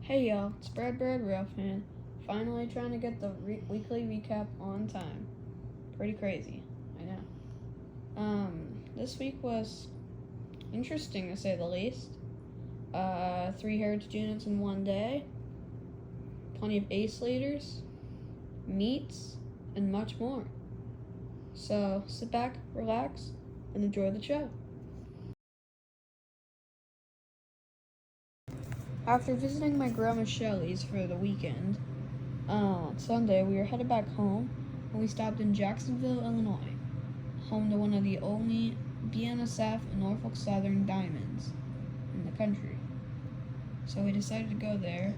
Hey y'all, it's Brad Railfan. Finally trying to get the weekly recap on time. Pretty crazy, I know. This week was interesting to say the least. 3 heritage units in one day, plenty of ace leaders, meets, and much more. So sit back, relax, and enjoy the show. After visiting my grandma Shelley's for the weekend, on Sunday we were headed back home, and we stopped in Jacksonville, Illinois, home to one of the only BNSF and Norfolk Southern diamonds in the country. So we decided to go there,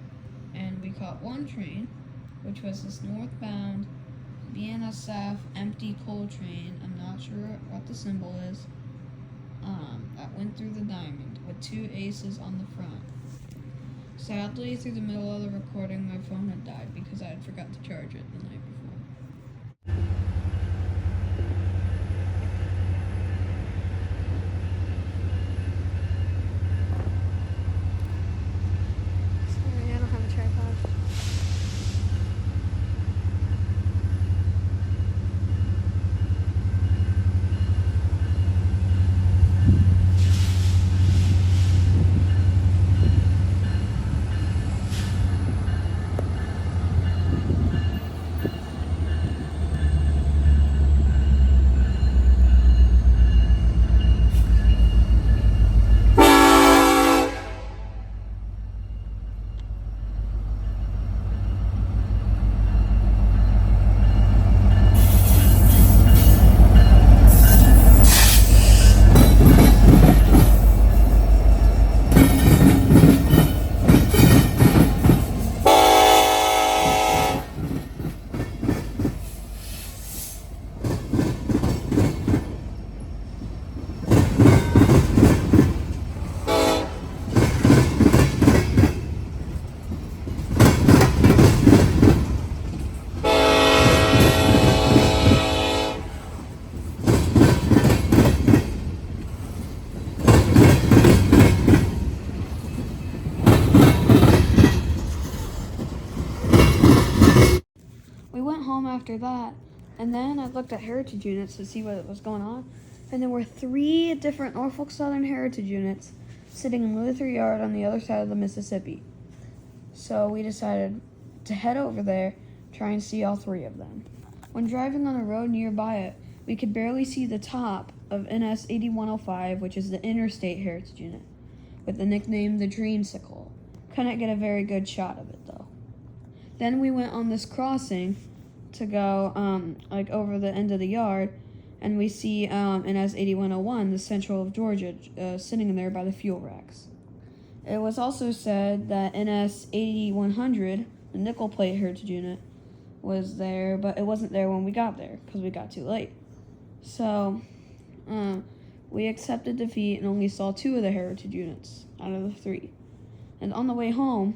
and we caught one train, which was this northbound BNSF empty coal train. I'm not sure what the symbol is. That went through the diamond with 2 aces on the front. Sadly, through the middle of the recording, my phone had died because I had forgot to charge it the night before. Sorry, I don't have a tripod. We went home after that, and then I looked at heritage units to see what was going on, and there were 3 different Norfolk Southern heritage units sitting in Luther Yard on the other side of the Mississippi. So we decided to head over there, try and see all 3 of them. When driving on a road nearby it, we could barely see the top of NS 8105, which is the interstate heritage unit, with the nickname the Dreamsicle. Couldn't get a very good shot of it though. Then we went on this crossing to go over the end of the yard, and we see NS 8101, the Central of Georgia, sitting in there by the fuel racks. It was also said that NS 8100, the nickel plate heritage unit, was there, but it wasn't there when we got there because we got too late. So we accepted defeat and only saw 2 of the heritage units out of the 3. And on the way home,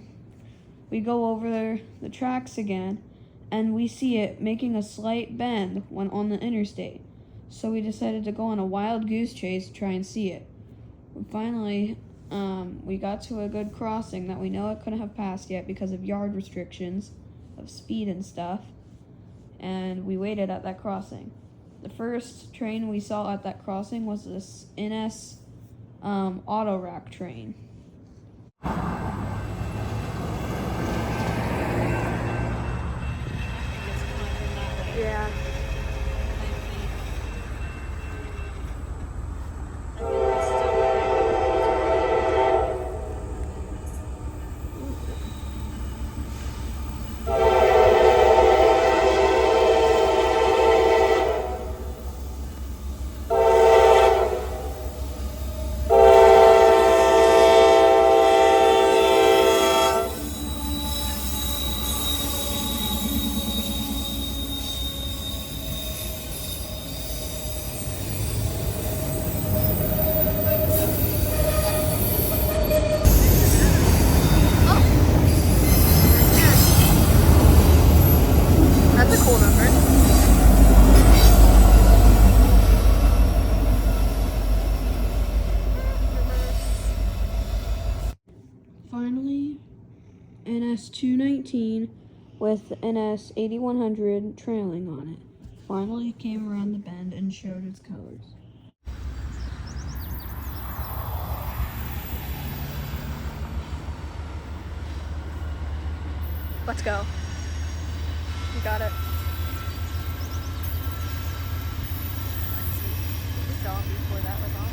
we go over the tracks again, and we see it making a slight bend when on the interstate. So we decided to go on a wild goose chase to try and see it. Finally, we got to a good crossing that we know it couldn't have passed yet because of yard restrictions of speed and stuff, and we waited at that crossing. The first train we saw at that crossing was this NS auto rack train. Yeah. NS 219 with NS 8100 trailing on it. Finally came around the bend and showed its colors. Let's go. You got it. Before that was on.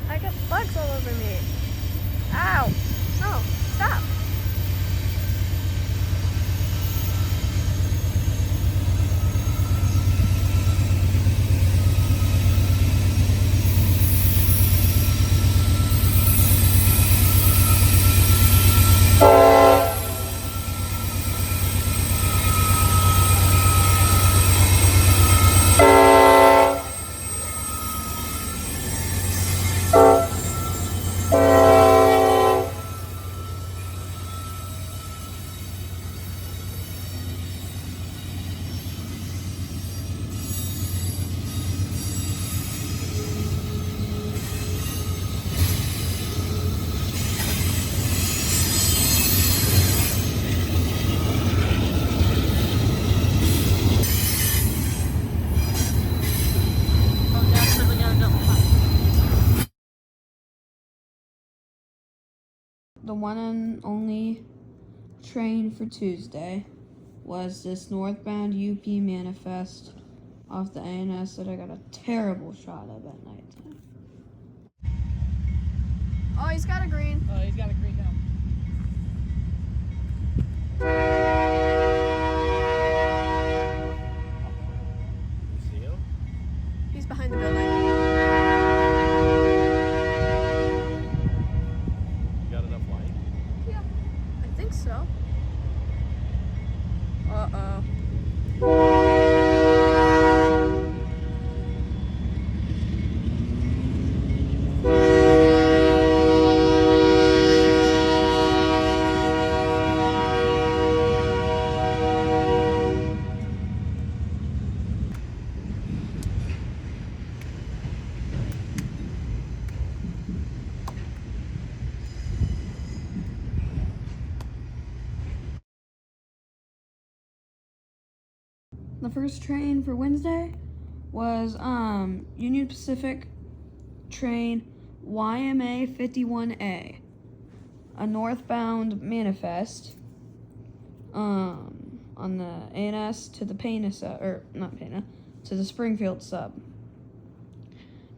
I got bugs all over me. Ow! No, stop. The one and only train for Tuesday was this northbound UP manifest off the ANS that I got a terrible shot of at night. Oh, he's got a green. Oh, he's got a green now. You see him? He's behind the building. You got enough light? Yeah, I think so. Uh-oh. The first train for Wednesday was Union Pacific train YMA 51A, a northbound manifest on the ANS to the Pana sub, or not Pana, to the Springfield sub.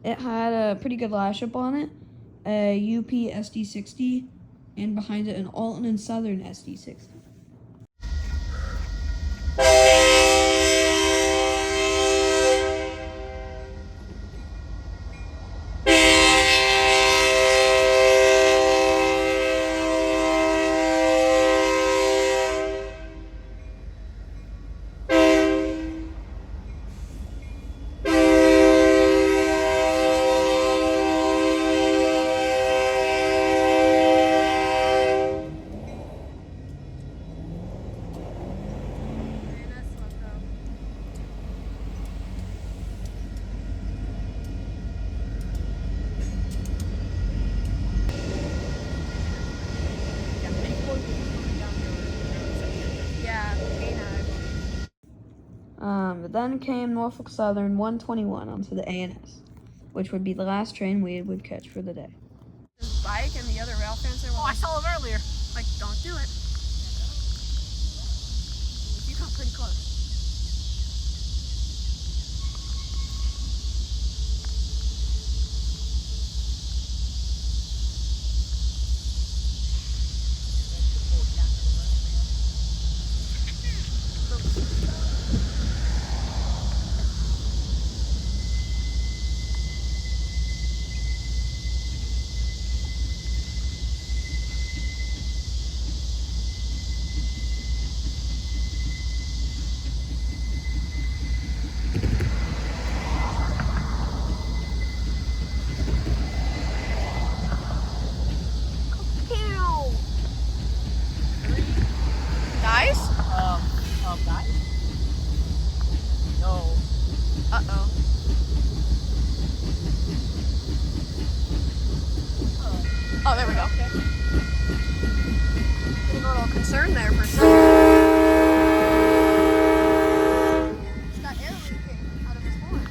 It had a pretty good lash up on it, a UP SD60, and behind it an Alton and Southern SD60. But then came Norfolk Southern 121 onto the ANS, which would be the last train we would catch for the day. His bike and the other rail fans there. Oh, I saw him earlier. Like, don't do it. You come pretty close. Guys? Guys? No. Uh-oh. Oh, there we go. Okay. little concern there for a second. It's got air leaking out of his horn.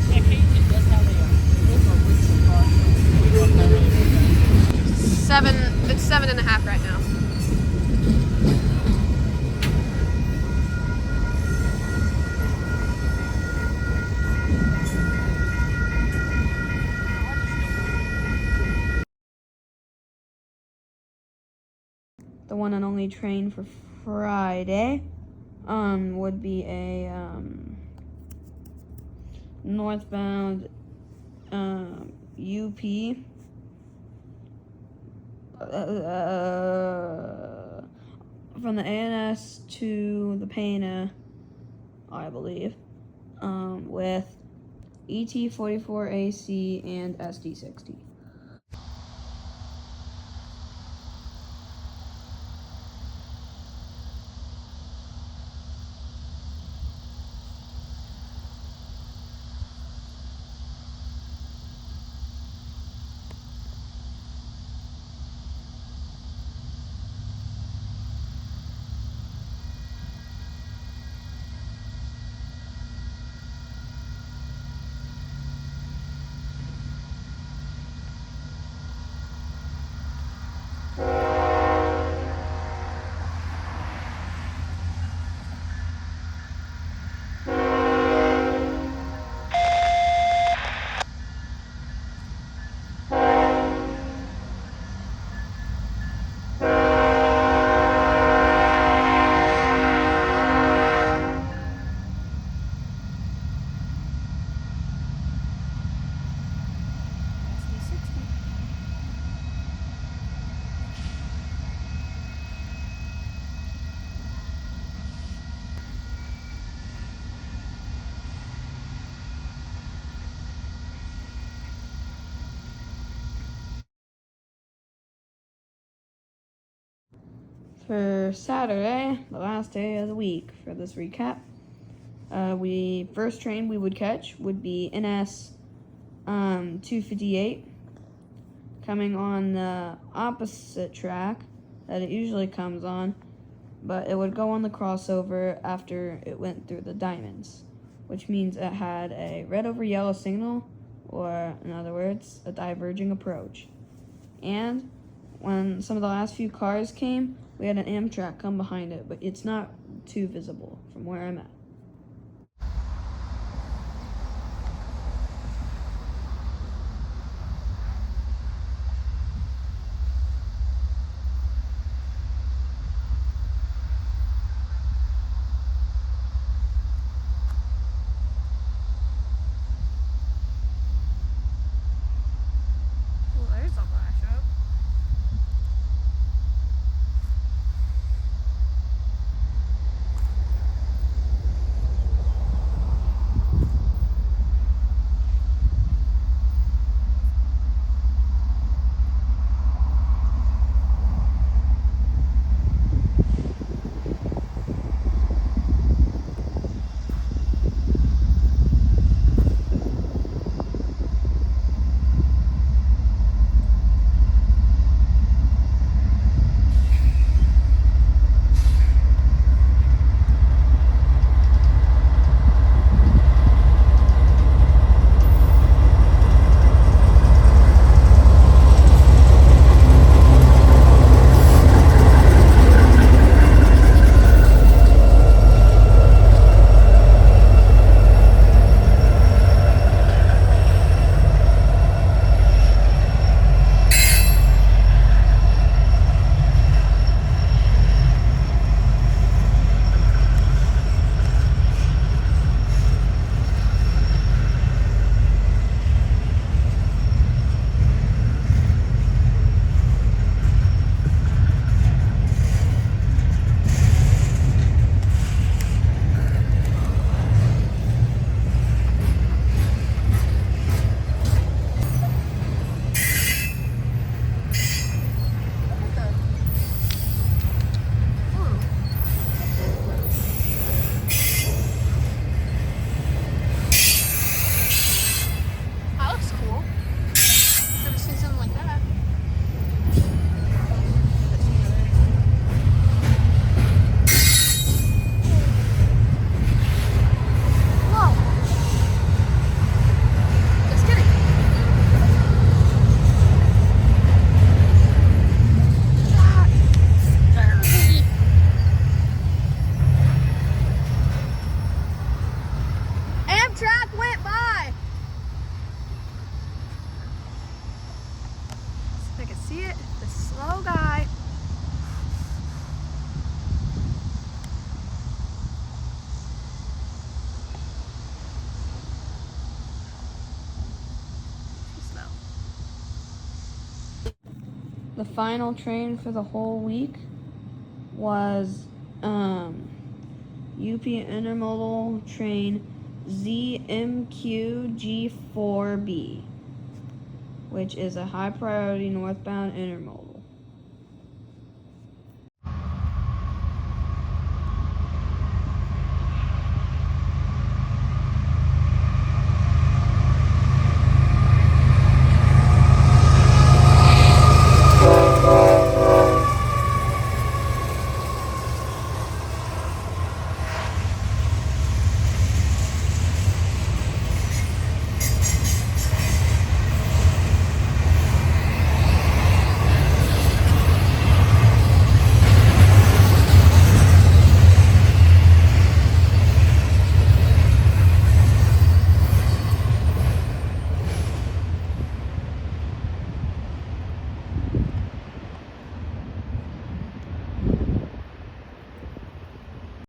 Yeah, Cajun does have a with some car. It's 7.5 right now. The one and only train for Friday would be a northbound UP from the ANS to the Pana, I believe, with ET44AC and SD60. For Saturday, the last day of the week for this recap, first train we would catch would be NS 258, coming on the opposite track that it usually comes on, but it would go on the crossover after it went through the diamonds, which means it had a red over yellow signal, or in other words, a diverging approach. And when some of the last few cars came, we had an Amtrak come behind it, but it's not too visible from where I'm at. Well, there's a flash up. see it? The slow guy. Too slow. The final train for the whole week was UP Intermodal Train ZMQG4B, which is a high priority northbound intermodal.